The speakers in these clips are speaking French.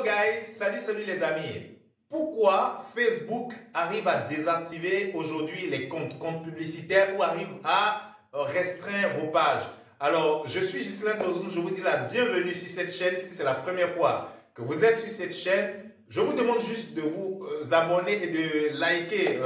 Hello guys, salut les amis. Pourquoi Facebook arrive à désactiver aujourd'hui les comptes publicitaires ou arrive à restreindre vos pages? Alors, je suis Ghislain Tozun, je vous dis la bienvenue sur cette chaîne. Si c'est la première fois que vous êtes sur cette chaîne, je vous demande juste de vous abonner et de liker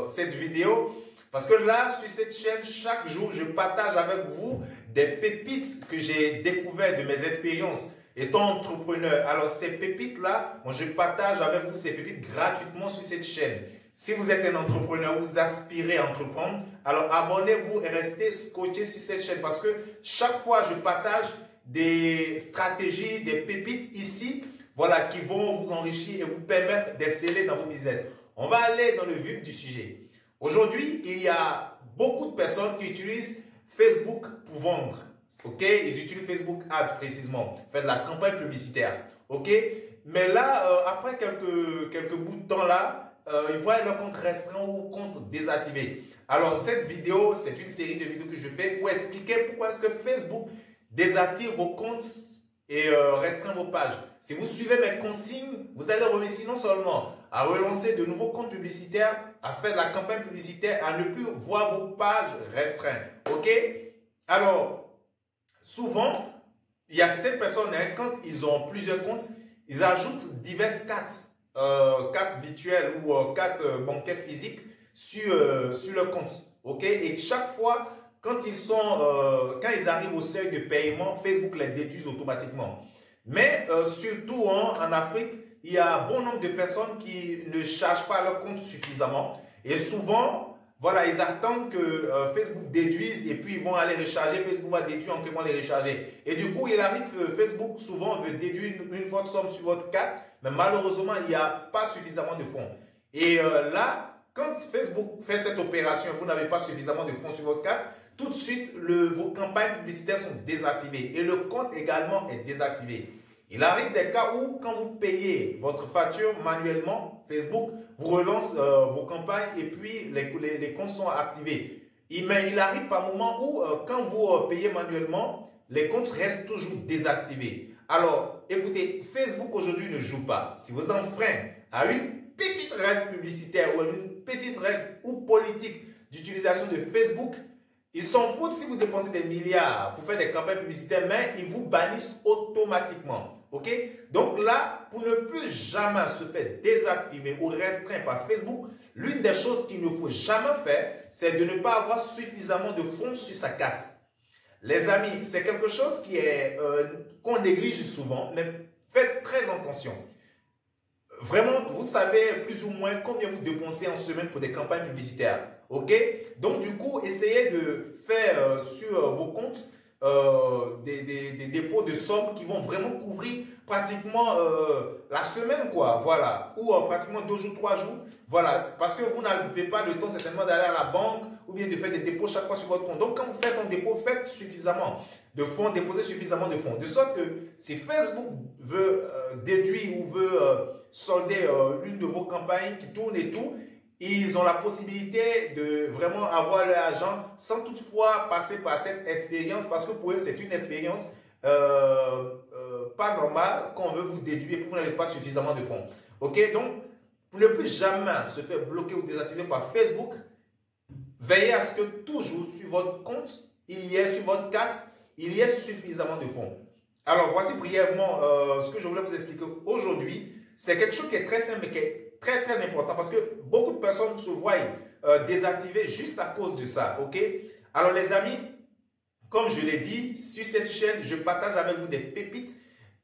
cette vidéo. Parce que là, sur cette chaîne, chaque jour, je partage avec vous des pépites que j'ai découvertes de mes expériences étant entrepreneur. Alors, ces pépites-là, moi, je partage avec vous ces pépites gratuitement sur cette chaîne. Si vous êtes un entrepreneur, vous aspirez à entreprendre, alors abonnez-vous et restez scotché sur cette chaîne parce que chaque fois, je partage des stratégies, des pépites ici, voilà, qui vont vous enrichir et vous permettre d'exceller dans vos business. On va aller dans le vif du sujet. Aujourd'hui, il y a beaucoup de personnes qui utilisent Facebook pour vendre. Ok, ils utilisent Facebook Ads précisément, faire de la campagne publicitaire. Ok, mais là, après quelques bouts de temps là, ils voient leur compte restreint ou compte désactivé. Alors, cette vidéo, c'est une série de vidéos que je fais pour expliquer pourquoi est-ce que Facebook désactive vos comptes et restreint vos pages. Si vous suivez mes consignes, vous allez réussir non seulement à relancer de nouveaux comptes publicitaires, à faire de la campagne publicitaire, à ne plus voir vos pages restreintes. Ok? Alors, souvent, il y a certaines personnes, hein, quand ils ont plusieurs comptes, ils ajoutent diverses cartes virtuelles ou cartes bancaires physiques sur leur compte. Ok? Et chaque fois, quand ils arrivent au seuil de paiement, Facebook les déduit automatiquement. Mais surtout en Afrique, il y a un bon nombre de personnes qui ne chargent pas leur compte suffisamment. Et souvent, voilà, ils attendent que Facebook déduise et puis ils vont aller recharger. Facebook va déduire en comment les recharger. Et du coup, il arrive que Facebook souvent veut déduire une forte somme sur votre carte, mais malheureusement, il n'y a pas suffisamment de fonds. Et là, quand Facebook fait cette opération, vous n'avez pas suffisamment de fonds sur votre carte, tout de suite, vos campagnes publicitaires sont désactivées et le compte également est désactivé. Il arrive des cas où, quand vous payez votre facture manuellement, Facebook vous relance vos campagnes et puis les comptes sont activés. Mais il arrive par moment où, quand vous payez manuellement, les comptes restent toujours désactivés. Alors, écoutez, Facebook aujourd'hui ne joue pas. Si vous enfreignez à une petite règle publicitaire ou une petite règle ou politique d'utilisation de Facebook, ils s'en foutent si vous dépensez des milliards pour faire des campagnes publicitaires, mais ils vous bannissent automatiquement. Ok? Donc là, pour ne plus jamais se faire désactiver ou restreindre par Facebook, l'une des choses qu'il ne faut jamais faire, c'est de ne pas avoir suffisamment de fonds sur sa carte. Les amis, c'est quelque chose qu'on néglige souvent, mais faites très attention. Vraiment, vous savez plus ou moins combien vous dépensez en semaine pour des campagnes publicitaires. Ok? Donc, du coup, essayez de faire sur vos comptes des dépôts de sommes qui vont vraiment couvrir pratiquement la semaine, quoi. Voilà. Ou pratiquement 2 jours, 3 jours. Voilà. Parce que vous n'avez pas le temps certainement d'aller à la banque ou bien de faire des dépôts chaque fois sur votre compte. Donc, quand vous faites un dépôt, faites suffisamment de fonds, déposez suffisamment de fonds. De sorte que si Facebook veut déduire ou veut solder l'une de vos campagnes qui tourne et tout, ils ont la possibilité de vraiment avoir leur argent sans toutefois passer par cette expérience parce que pour eux, c'est une expérience pas normale qu'on veut vous déduire et que vous n'avez pas suffisamment de fonds. Ok? Donc, pour ne plus jamais se faire bloquer ou désactiver par Facebook, veillez à ce que toujours sur votre compte, il y ait sur votre carte, il y ait suffisamment de fonds. Alors, voici brièvement ce que je voulais vous expliquer aujourd'hui. C'est quelque chose qui est très simple mais qui est très important parce que beaucoup de personnes se voient désactiver juste à cause de ça. Ok? Alors les amis, comme je l'ai dit, sur cette chaîne, je partage avec vous des pépites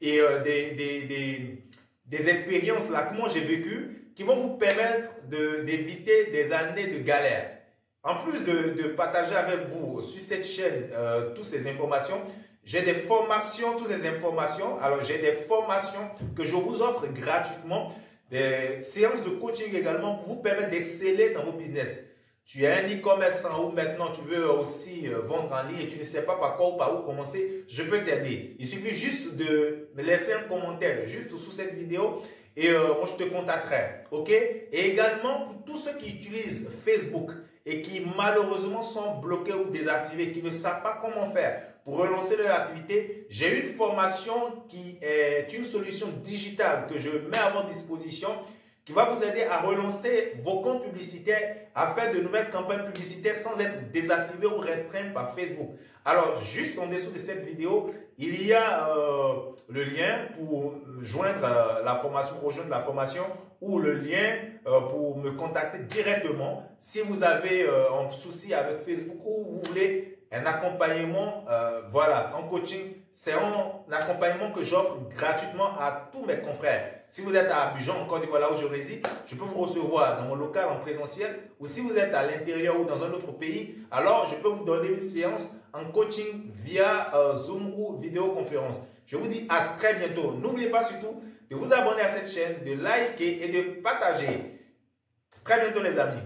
et des expériences là que moi j'ai vécues qui vont vous permettre d'éviter des années de galère. En plus de partager avec vous sur cette chaîne toutes ces informations, j'ai des formations, toutes ces informations. Alors, j'ai des formations que je vous offre gratuitement, des séances de coaching également pour vous permettre d'exceller dans vos business. Tu es un e-commerçant ou maintenant tu veux aussi vendre en ligne et tu ne sais pas par quoi ou par où commencer, je peux t'aider. Il suffit juste de me laisser un commentaire juste sous cette vidéo et moi je te contacterai. Ok? Et également pour tous ceux qui utilisent Facebook et qui malheureusement sont bloqués ou désactivés, qui ne savent pas comment faire pour relancer leur activité, j'ai une formation qui est une solution digitale que je mets à votre disposition qui va vous aider à relancer vos comptes publicitaires, à faire de nouvelles campagnes publicitaires sans être désactivé ou restreint par Facebook. Alors, juste en dessous de cette vidéo, il y a le lien pour joindre la formation, rejoindre la formation ou le lien pour me contacter directement si vous avez un souci avec Facebook ou vous voulez un accompagnement, voilà, en coaching. C'est un accompagnement que j'offre gratuitement à tous mes confrères. Si vous êtes à Abidjan, en Côte d'Ivoire, là où je réside, je peux vous recevoir dans mon local en présentiel. Ou si vous êtes à l'intérieur ou dans un autre pays, alors je peux vous donner une séance en coaching via Zoom ou vidéoconférence. Je vous dis à très bientôt. N'oubliez pas surtout de vous abonner à cette chaîne, de liker et de partager. Très bientôt les amis.